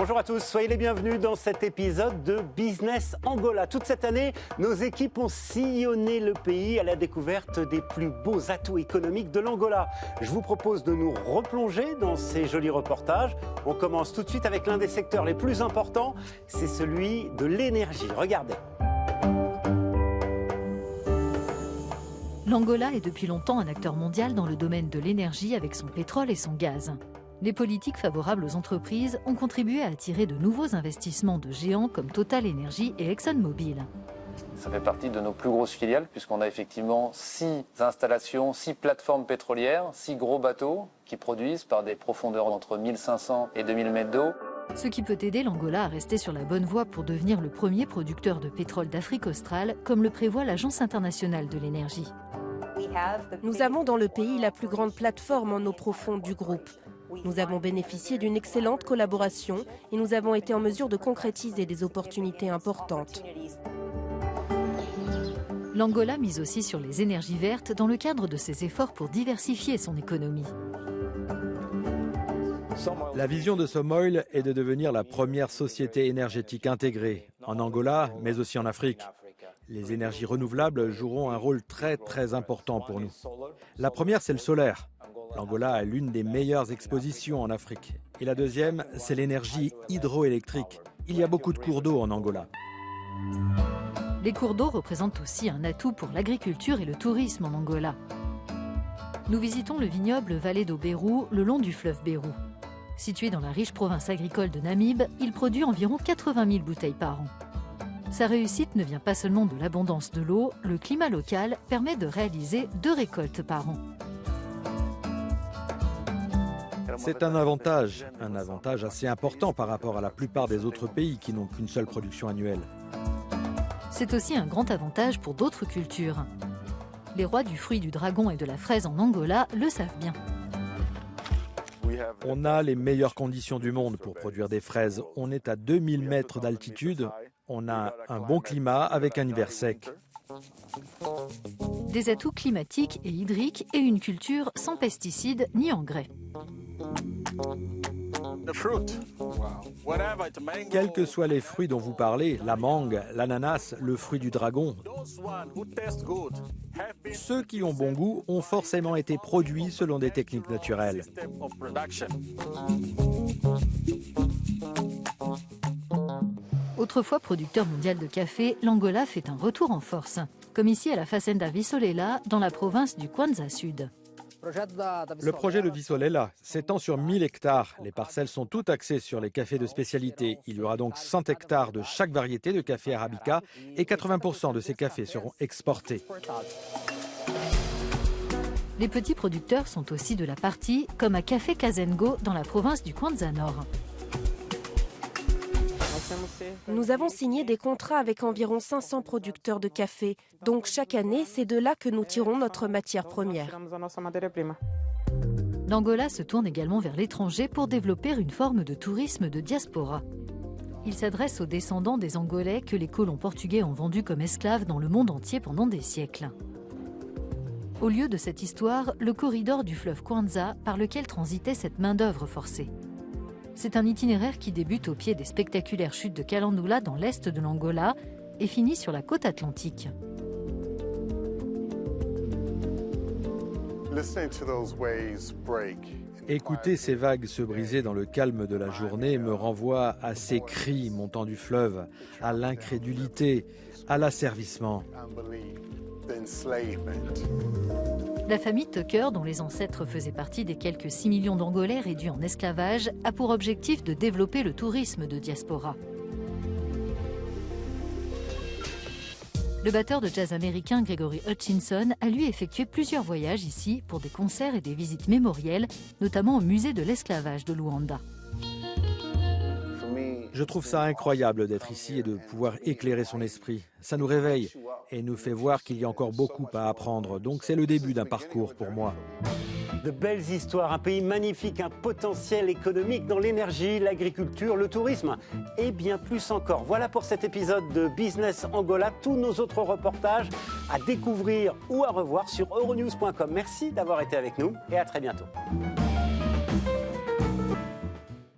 Bonjour à tous, soyez les bienvenus dans cet épisode de Business Angola. Toute cette année, nos équipes ont sillonné le pays à la découverte des plus beaux atouts économiques de l'Angola. Je vous propose de nous replonger dans ces jolis reportages. On commence tout de suite avec l'un des secteurs les plus importants, c'est celui de l'énergie. Regardez. L'Angola est depuis longtemps un acteur mondial dans le domaine de l'énergie avec son pétrole et son gaz. Les politiques favorables aux entreprises ont contribué à attirer de nouveaux investissements de géants comme Total Energy et ExxonMobil. Ça fait partie de nos plus grosses filiales puisqu'on a effectivement 6 installations, 6 plateformes pétrolières, 6 gros bateaux qui produisent par des profondeurs d'entre 1500 et 2000 mètres d'eau. Ce qui peut aider l'Angola à rester sur la bonne voie pour devenir le premier producteur de pétrole d'Afrique australe, comme le prévoit l'Agence internationale de l'énergie. Nous avons dans le pays la plus grande plateforme en eau profonde du groupe. Nous avons bénéficié d'une excellente collaboration et nous avons été en mesure de concrétiser des opportunités importantes. L'Angola mise aussi sur les énergies vertes dans le cadre de ses efforts pour diversifier son économie. La vision de Somoil est de devenir la première société énergétique intégrée, en Angola, mais aussi en Afrique. Les énergies renouvelables joueront un rôle très important pour nous. La première, c'est le solaire. L'Angola a l'une des meilleures expositions en Afrique. Et la deuxième, c'est l'énergie hydroélectrique. Il y a beaucoup de cours d'eau en Angola. Les cours d'eau représentent aussi un atout pour l'agriculture et le tourisme en Angola. Nous visitons le vignoble Vallée do Beru, le long du fleuve Beru. Situé dans la riche province agricole de Namibe, il produit environ 80 000 bouteilles par an. Sa réussite ne vient pas seulement de l'abondance de l'eau, le climat local permet de réaliser 2 récoltes par an. C'est un avantage assez important par rapport à la plupart des autres pays qui n'ont qu'une seule production annuelle. C'est aussi un grand avantage pour d'autres cultures. Les rois du fruit du dragon et de la fraise en Angola le savent bien. On a les meilleures conditions du monde pour produire des fraises. On est à 2000 mètres d'altitude. On a un bon climat avec un hiver sec. Des atouts climatiques et hydriques et une culture sans pesticides ni engrais. Quels que soient les fruits dont vous parlez, la mangue, l'ananas, le fruit du dragon, ceux qui ont bon goût ont forcément été produits selon des techniques naturelles. Autrefois producteur mondial de café, l'Angola fait un retour en force, comme ici à la Fazenda Visolela, dans la province du Kwanza Sud. Le projet de Visolela s'étend sur 1000 hectares. Les parcelles sont toutes axées sur les cafés de spécialité. Il y aura donc 100 hectares de chaque variété de café arabica et 80% de ces cafés seront exportés. Les petits producteurs sont aussi de la partie, comme à Café Kazengo dans la province du Kwanza Nord. Nous avons signé des contrats avec environ 500 producteurs de café. Donc chaque année, c'est de là que nous tirons notre matière première. L'Angola se tourne également vers l'étranger pour développer une forme de tourisme de diaspora. Il s'adresse aux descendants des Angolais que les colons portugais ont vendus comme esclaves dans le monde entier pendant des siècles. Au lieu de cette histoire, le corridor du fleuve Kwanza par lequel transitait cette main-d'œuvre forcée. C'est un itinéraire qui débute au pied des spectaculaires chutes de Calandula dans l'est de l'Angola et finit sur la côte atlantique. Écouter ces vagues se briser dans le calme de la journée me renvoie à ces cris montant du fleuve, à l'incrédulité, à l'asservissement. La famille Tucker, dont les ancêtres faisaient partie des quelques 6 millions d'Angolais réduits en esclavage, a pour objectif de développer le tourisme de diaspora. Le batteur de jazz américain Gregory Hutchinson a lui effectué plusieurs voyages ici pour des concerts et des visites mémorielles, notamment au musée de l'esclavage de Luanda. Je trouve ça incroyable d'être ici et de pouvoir éclairer son esprit. Ça nous réveille et nous fait voir qu'il y a encore beaucoup à apprendre. Donc c'est le début d'un parcours pour moi. De belles histoires, un pays magnifique, un potentiel économique dans l'énergie, l'agriculture, le tourisme et bien plus encore. Voilà pour cet épisode de Business Angola. Tous nos autres reportages à découvrir ou à revoir sur euronews.com. Merci d'avoir été avec nous et à très bientôt.